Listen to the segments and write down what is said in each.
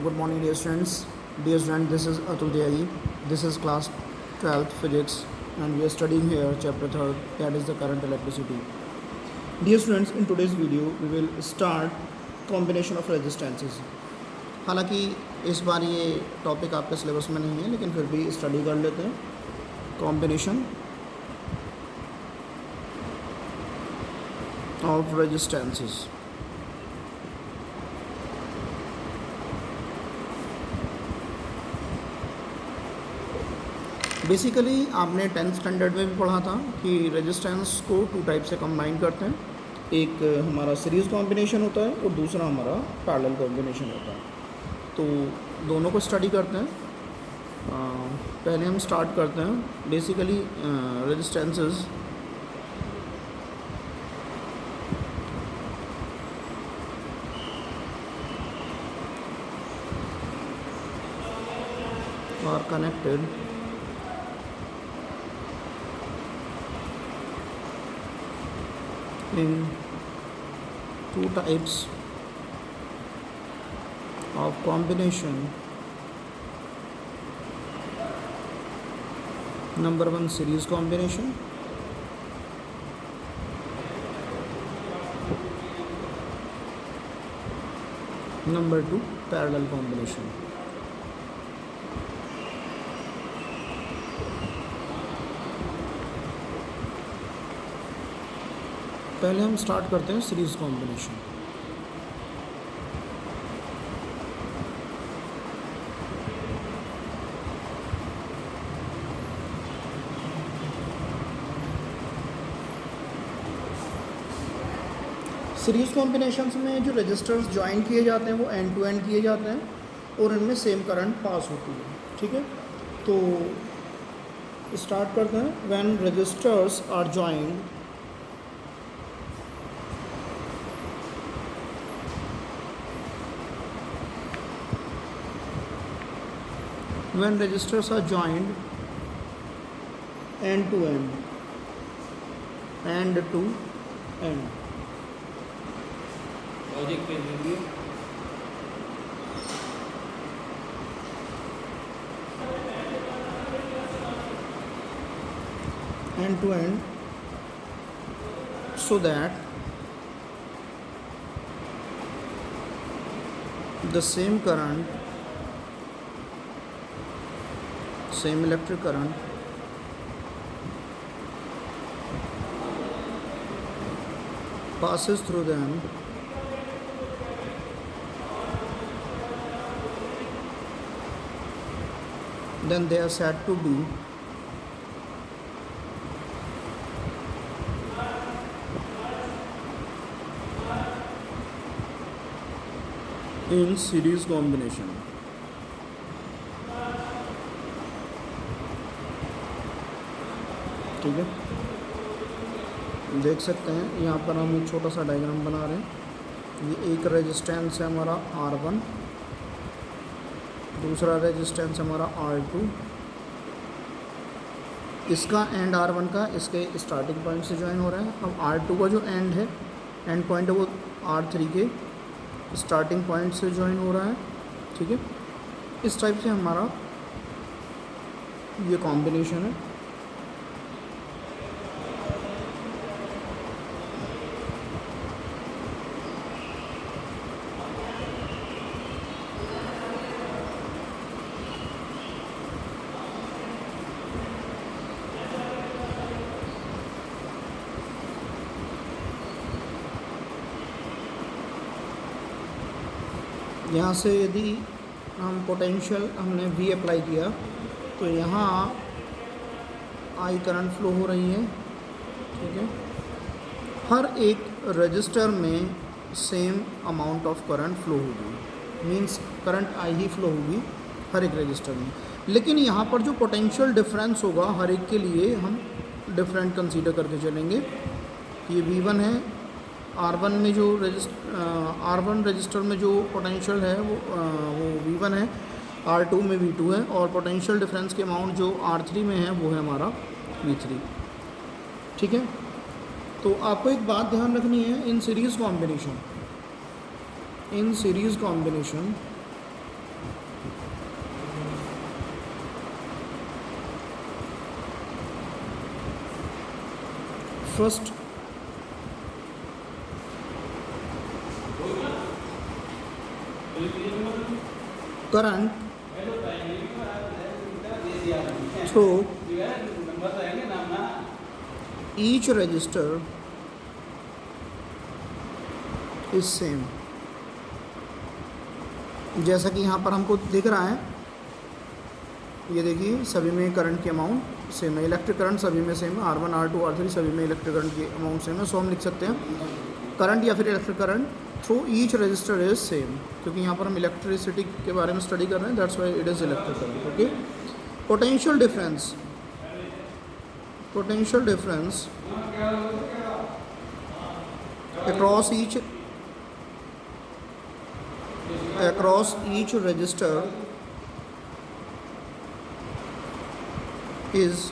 Good morning, dear students. Dear student, this is Atul Diyagi. This is class 12th physics, and we are studying here chapter 3rd, that is the current electricity. Dear students, in today's video, we will start combination of resistances. हालांकि इस बार ये topic आपके syllabus में नहीं है, लेकिन फिर भी स्टडी कर लेते हैं. Combination of resistances. बेसिकली आपने 10th स्टैंडर्ड में भी पढ़ा था कि रेजिस्टेंस को टू टाइप से कंबाइन करते हैं. एक हमारा सीरीज़ कॉम्बिनेशन होता है और दूसरा हमारा पैरेलल कॉम्बिनेशन होता है. तो दोनों को स्टडी करते हैं. पहले हम स्टार्ट करते हैं basically resistances. Are connected in two types of combination. Number one, series combination. Number two, parallel combination. पहले हम स्टार्ट करते हैं सीरीज़ कॉम्बिनेशन. सीरीज़ कॉम्बिनेशंस में जो रजिस्टर्स ज्वाइन किए जाते हैं वो एंड टू एंड किए जाते हैं और इनमें सेम करंट पास होती है. ठीक है, तो स्टार्ट करते हैं. When resistors are joined when resistors are joined end to end logic पे video end to end, so that the same current, same electric current passes through them then they are said to be in series combination. ठीक है, देख सकते हैं यहाँ पर हम एक छोटा सा डायग्राम बना रहे हैं. ये एक रेजिस्टेंस है हमारा R1, दूसरा रेजिस्टेंस है हमारा R2. इसका एंड R1 का इसके स्टार्टिंग पॉइंट से ज्वाइन हो रहा है. अब R2 का जो एंड है, एंड पॉइंट है, वो R3 के स्टार्टिंग पॉइंट से ज्वाइन हो रहा है. ठीक है, इस टाइप से हमारा ये कॉम्बिनेशन है. यहाँ से यदि हम पोटेंशियल हमने V अप्लाई किया तो यहाँ I करंट फ्लो हो रही है. ठीक है, हर एक रजिस्टर में same amount of current flow होगी, मींस करंट I ही फ्लो होगी हर एक रजिस्टर में. लेकिन यहाँ पर जो पोटेंशियल डिफरेंस होगा हर एक के लिए हम डिफरेंट कंसीडर करके चलेंगे. ये V1 है. R1 में जो R1 रजिस्टर में जो पोटेंशियल है वो V1 है. R2 में V2 है. और पोटेंशियल डिफरेंस के अमाउंट जो R3 में है वो है हमारा V3. ठीक है, तो आपको एक बात ध्यान रखनी है. In series combination first current through each register is same। जैसा कि यहाँ पर हमको दिख रहा है, ये देखिए सभी में करंट की अमाउंट सेम है, इलेक्ट्रिक करंट सभी में सेम है, R1 R2 R3 सभी में इलेक्ट्रिक करंट की अमाउंट सेम है। सो हम लिख सकते हैं करंट या फिर electric current through each resistor is same, क्योंकि यहाँ पर हम इलेक्ट्रिसिटी के बारे में स्टडी कर रहे हैं, that's why it is electric current. Okay, potential difference across each register is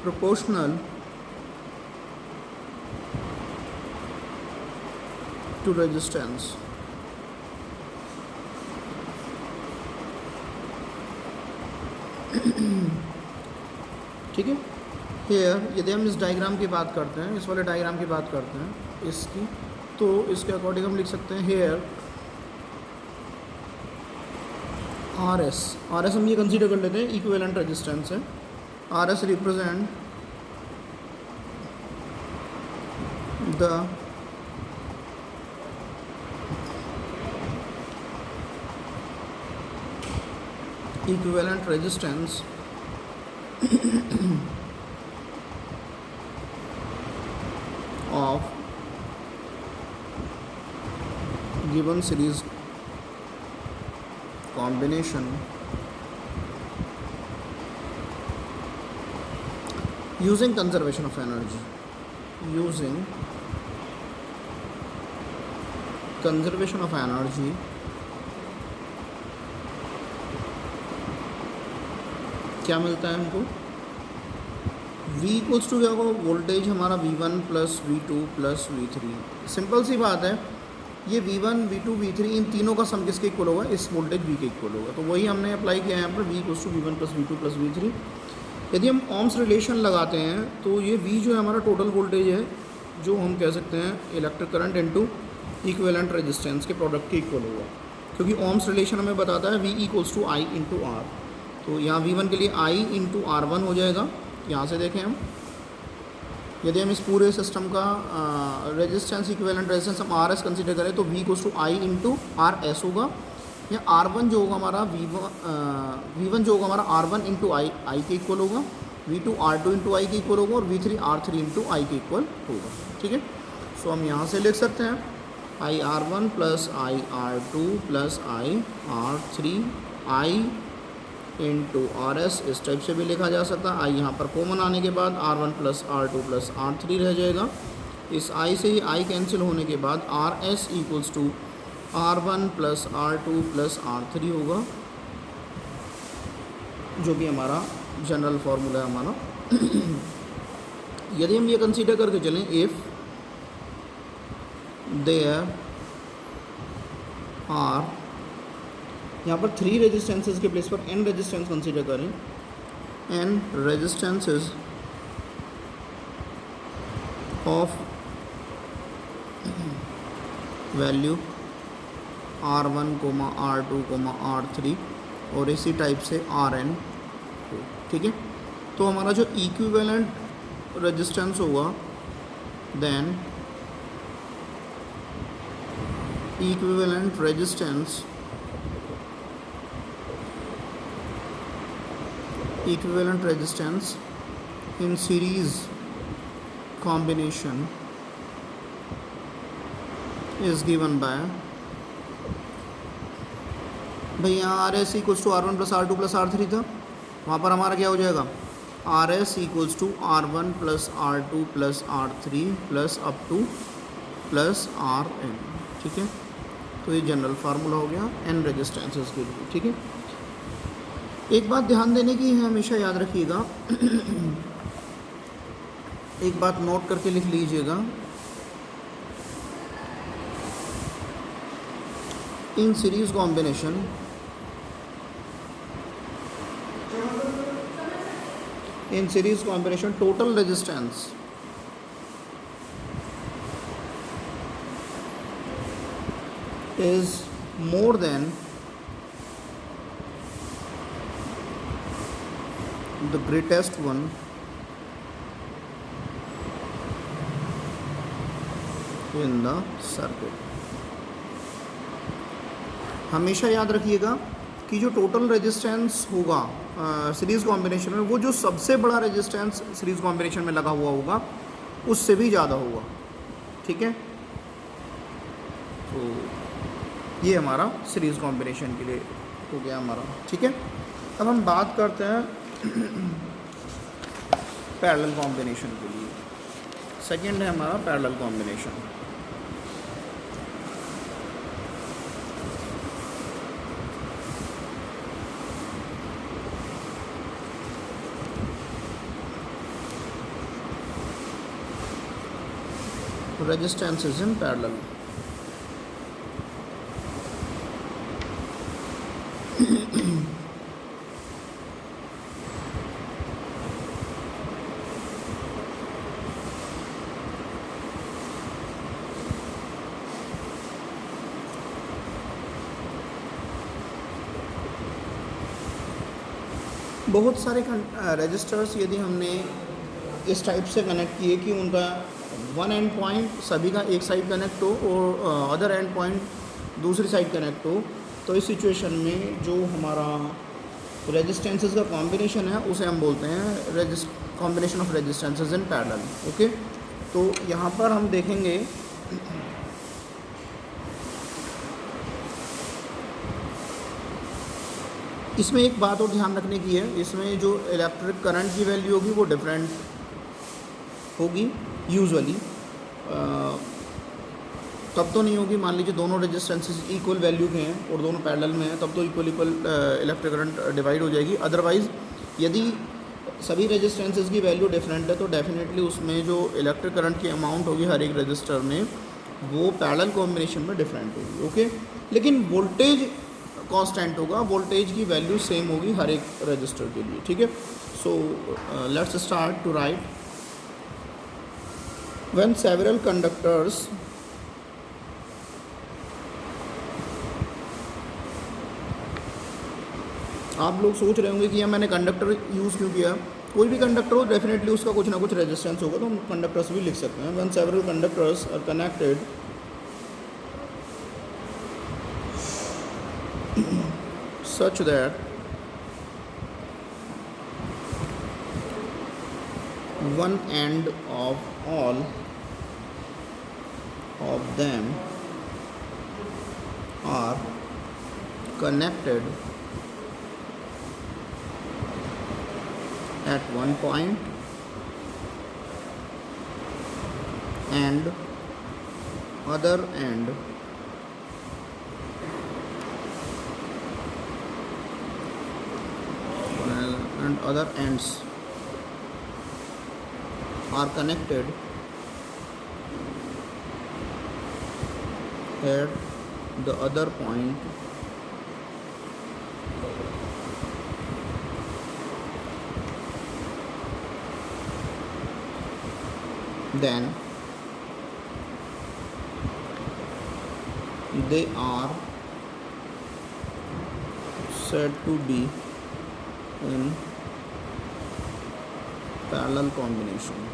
proportional to resistance। ठीक है, हेयर यदि हम इस डायग्राम की बात करते हैं, इस वाले डायग्राम की बात करते हैं इसकी, तो इसके अकॉर्डिंग हम लिख सकते हैं हेयर आर एस हम ये कंसीडर कर लेते हैं इक्विवेलेंट रेजिस्टेंस है। R S represent the equivalent resistance of given series combination using conservation of energy, क्या मिलता है हमको, V इक्वल्स टू क्या होगा, वोल्टेज हमारा V1 plus V2 plus V3। Simple सी बात है, ये V1 V2 V3 इन तीनों का सम किसके इक्वल होगा, इस वोल्टेज V के इक्वल होगा। तो वही हमने अप्लाई किया है यहाँ पर, V equals to V1 plus V2 plus V3। यदि हम ohms रिलेशन लगाते हैं तो ये V जो है हमारा टोटल वोल्टेज है, जो हम कह सकते हैं electric current into equivalent resistance के प्रोडक्ट के इक्वल होगा, क्योंकि ohms रिलेशन हमें बताता है V equals to I into R। तो यहाँ V1 के लिए I इंटू R1 हो जाएगा। यहाँ से देखें हम, यदि हम इस पूरे सिस्टम का रेजिस्टेंस इक्विवेलेंट रेजिस्टेंस हम RS कंसीडर करें तो V इक्वल्स टू I इंटू RS होगा, या R1 जो होगा हमारा V1 जो होगा हमारा R1 इंटू I के इक्वल होगा, V2 R2 इंटू I के इक्वल होगा, और V3 R3 इंटू I के इक्वल होगा। ठीक है, सो हम यहाँ से लिख सकते हैं I R1 plus I R2 plus I R3 I into R S, इस टाइप से भी लिखा जा सकता है। आई यहाँ पर कॉमन आने के बाद R1 plus R2 plus R3 रह जाएगा। इस आई से ही आई कैंसिल होने के बाद R S equals to R1 plus R2 plus R3 होगा, जो कि हमारा जनरल फार्मूला है हमारा। यदि हम ये कंसीडर करके चलें, इफ़ देयर आर, यहाँ पर 3 रेजिस्टेंसेस के प्लेस पर n रेजिस्टेंस कंसीडर करें, n resistances of value R1, R2, R3 और इसी टाइप से Rn। ठीक है, तो हमारा जो इक्विवेलेंट रेजिस्टेंस होगा, then equivalent resistance in series combination is given by, भाई यहाँ R S equals to R1 plus R2 plus R3 था, वहाँ पर हमारा क्या हो जाएगा, R S equals to R1 plus R2 plus R3 plus up to plus Rn। ठीक है, तो ये जनरल फार्मूला हो गया n रेजिस्टेंसेस के लिए। ठीक है, एक बात ध्यान देने की है, हमेशा याद रखिएगा, एक बात नोट करके लिख लीजिएगा, in series combination total resistance is more than the greatest one in the circuit. हमेशा याद रखिएगा कि जो टोटल रेजिस्टेंस होगा सीरीज़ कॉम्बिनेशन में, वो जो सबसे बड़ा रेजिस्टेंस सीरीज़ कॉम्बिनेशन में लगा हुआ होगा उससे भी ज़्यादा होगा, ठीक है। तो ये हमारा सीरीज़ कॉम्बिनेशन के लिए हो गया हमारा, ठीक है। अब हम बात करते हैं पैरेलल कॉम्बिनेशन के लिए। सेकंड है हमारा parallel combination. Resistances in parallel. बहुत सारे रजिस्टर्स यदि हमने इस टाइप से कनेक्ट किए कि उनका वन एंड पॉइंट सभी का एक साइड कनेक्ट हो और अदर एंड पॉइंट दूसरी साइड कनेक्ट हो, तो इस सिचुएशन में जो हमारा रेजिस्टेंसेस का कॉम्बिनेशन है उसे हम बोलते हैं combination of resistances in parallel. Okay, तो यहाँ पर हम देखेंगे इसमें एक बात और ध्यान रखने की है, इसमें जो इलेक्ट्रिक करंट की वैल्यू होगी वो डिफरेंट होगी यूजुअली। तब तो नहीं होगी, मान लीजिए दोनों रेजिस्टेंसेस इक्वल वैल्यू के हैं और दोनों पैरेलल में हैं, तब तो इक्वल इलेक्ट्रिक करंट डिवाइड हो जाएगी। अदरवाइज़ यदि सभी रेजिस्टेंसेस की वैल्यू डिफरेंट है तो डेफिनेटली उसमें जो इलेक्ट्रिक करंट की अमाउंट होगी हर एक रजिस्टर में वो पैरेलल कॉम्बिनेशन में डिफरेंट होगी। ओके, लेकिन वोल्टेज कांस्टेंट होगा, वोल्टेज की वैल्यू सेम होगी हर एक रजिस्टर के लिए, ठीक है। So let's start to write. When several conductors आप लोग सोच रहे होंगे कि यह मैंने कंडक्टर यूज़ क्यों किया। कोई भी कंडक्टर हो डेफिनेटली उसका कुछ ना कुछ रेजिस्टेंस होगा, तो हम कंडक्टर्स भी लिख सकते हैं। When several conductors are connected such that one end of all of them are connected at one point and other end and other ends are connected at the other point then they are said to be in parallel combination.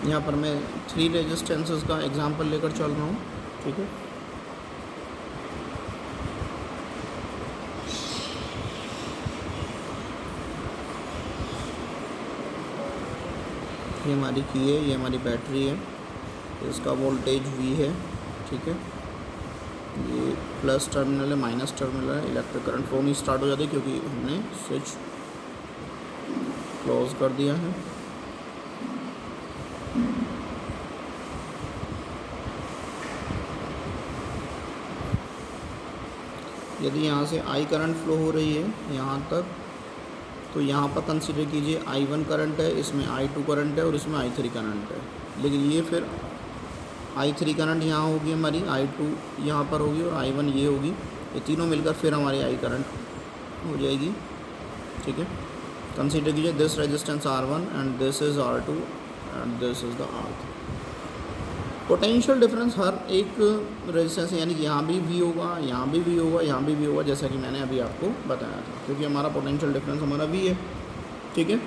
यहाँ पर मैं 3 resistances का example लेकर चल रहा हूँ, ठीक है। ये हमारी की है, ये हमारी बैटरी है, इसका वोल्टेज V है, ठीक है। ये प्लस टर्मिनल है, माइनस टर्मिनल है, इलेक्ट्रिक करंट फ्लो नहीं स्टार्ट हो जाती है क्योंकि हमने स्विच क्लोज कर दिया है। यदि यहाँ से I करंट फ्लो हो रही है यहाँ तक, तो यहाँ पर कंसीडर कीजिए I1 करंट है, इसमें I2 करंट है और इसमें I3 करंट है। लेकिन ये फिर I3 करंट यहाँ होगी हमारी, I2 यहाँ पर होगी और I1 ये होगी, ये तीनों मिलकर फिर हमारी I करंट हो जाएगी। ठीक है, कंसीडर कीजिए this resistance R1 and this is R2 and this is the R3। Potential difference हर एक रेजिस्टेंस, यानी कि यहाँ भी V होगा, यहाँ भी V होगा, यहाँ भी V होगा, जैसा कि मैंने अभी आपको बताया था, क्योंकि हमारा पोटेंशियल डिफरेंस हमारा V है। ठीक है,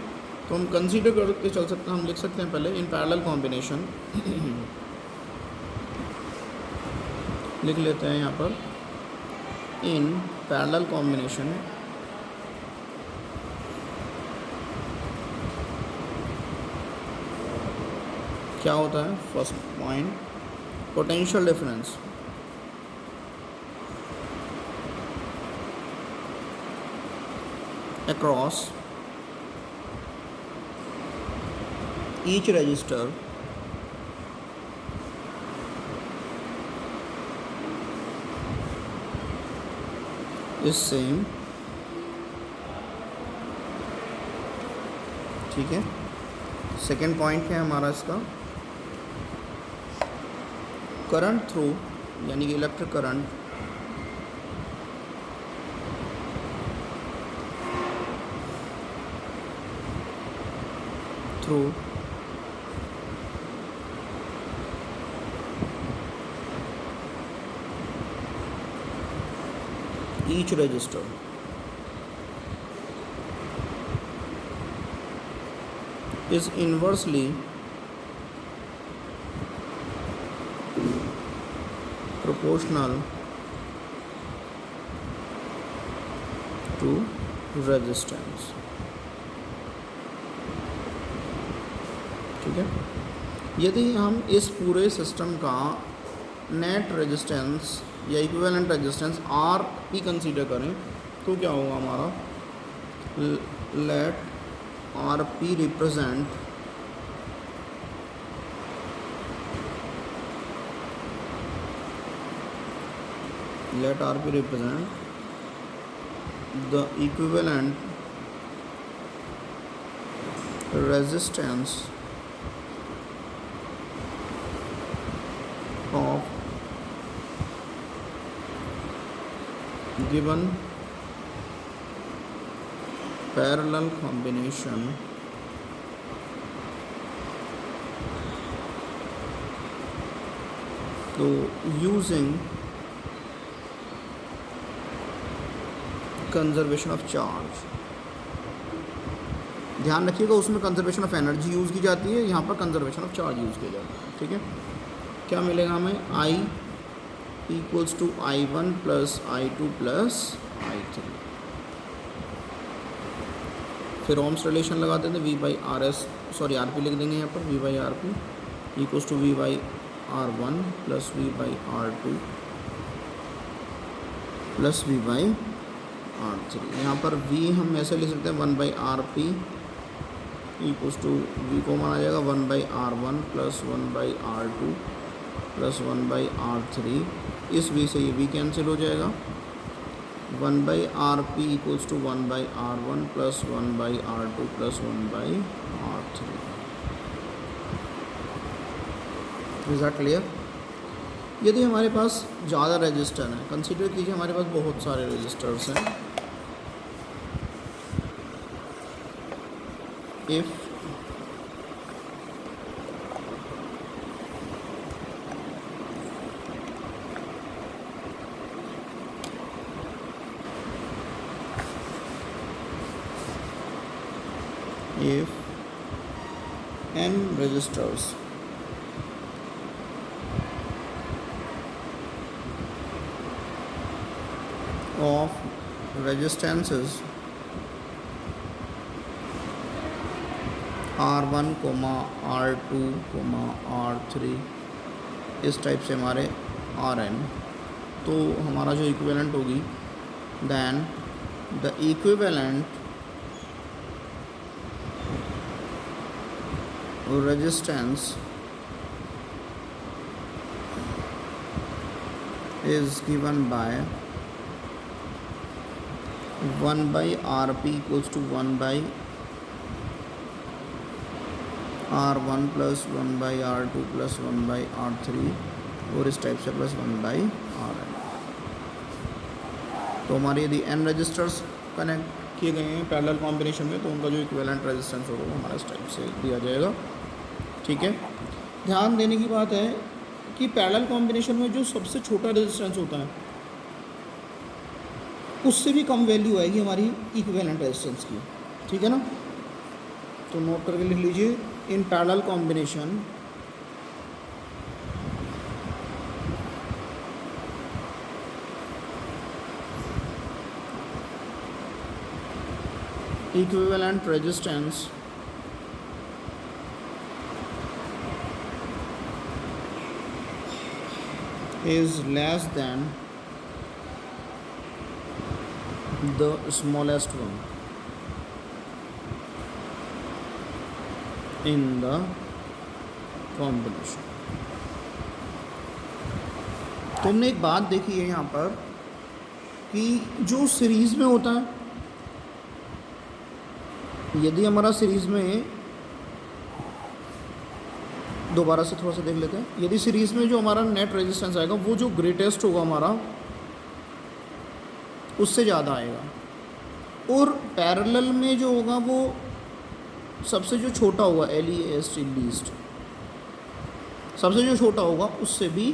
तो हम कंसीडर करके चल सकते हैं, हम लिख सकते हैं पहले इन पैरेलल कॉम्बिनेशन लिख लेते हैं यहाँ पर, इन पैरेलल कॉम्बिनेशन क्या होता है। First point, potential difference across each resistor is same. ठीक है, सेकेंड पॉइंट क्या है हमारा इसका, करंट थ्रू, यानी कि electric current through each register is inversely proportional to resistance। ठीक है, यदि हम इस पूरे सिस्टम का नेट रेजिस्टेंस या equivalent resistance R P consider करें तो क्या होगा हमारा, let R P represent the equivalent resistance of given parallel combination तो using कंजर्वेशन ऑफ चार्ज। ध्यान रखिएगा उसमें कंजर्वेशन ऑफ एनर्जी यूज़ की जाती है, यहाँ पर कंजर्वेशन ऑफ चार्ज यूज़ किया जाता है। ठीक है, क्या मिलेगा हमें, I equals to I1 plus I2 plus I3। फिर ओम्स रिलेशन लगा देते हैं, V by R S, sorry R P लिख देंगे यहाँ पर, V by R P equals to V by R1 plus V by R2 plus V by R3। यहाँ पर V हम ऐसे लिख सकते हैं 1 by R P equals to V को माना जाएगा 1 by R1 plus 1 by R2 plus 1 by R3। इस V से ये V कैंसिल हो जाएगा, 1 by R P equals to 1 by R1 plus 1 by R2 plus 1 by R3। Is that clear. यदि हमारे पास ज़्यादा रजिस्टर हैं, कंसीडर कीजिए हमारे पास बहुत सारे रजिस्टर्स हैं, if n registers of resistances R1, R2, R3 इस टाइप से हमारे Rn, तो हमारा जो इक्विवेलेंट होगी, then the equivalent resistance is given by 1 by RP equals to 1 by R1 plus 1 by R2 plus 1 by R3 और इस टाइप से प्लस 1 by Rn। तो हमारे यदि n रजिस्टर्स कनेक्ट किए गए हैं पैरेलल कॉम्बिनेशन में तो उनका जो इक्विवेलेंट रेजिस्टेंस होगा वो हमारा इस टाइप से दिया जाएगा। ठीक है, ध्यान देने की बात है कि पैरेलल कॉम्बिनेशन में जो सबसे छोटा रेजिस्टेंस होता है उससे भी कम वैल्यू आएगी हमारी इक्विवेलेंट रेजिस्टेंस की। ठीक है ना, तो नोट करके लिख लीजिए, in parallel combination equivalent resistance is less than the smallest one in the combination। तुमने एक बात देखी है यहाँ पर कि जो सीरीज़ में होता है, यदि हमारा सीरीज़ में, दोबारा से थोड़ा सा देख लेते हैं, यदि सीरीज़ में जो हमारा नेट रेजिस्टेंस आएगा वो जो ग्रेटेस्ट होगा हमारा उससे ज़्यादा आएगा, और पैरेलल में जो होगा वो सबसे जो छोटा होगा LEST लीस्ट, सबसे जो छोटा होगा उससे भी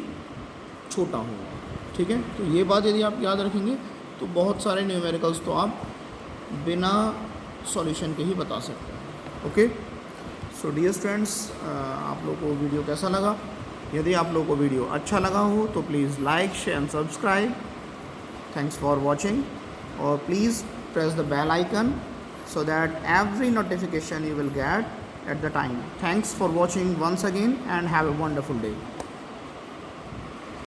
छोटा होगा। ठीक है, तो ये बात यदि आप याद रखेंगे तो बहुत सारे न्यूमेरिकल्स तो आप बिना सॉल्यूशन के ही बता सकते हैं। ओके, सो डियर स्टूडेंट्स, आप लोगों को वीडियो कैसा लगा? यदि आप लोगों को वीडियो अच्छा लगा हो तो please like, share and subscribe. Thanks for watching, और please press the bell icon so that every notification you will get at the time. Thanks for watching once again and have a wonderful day.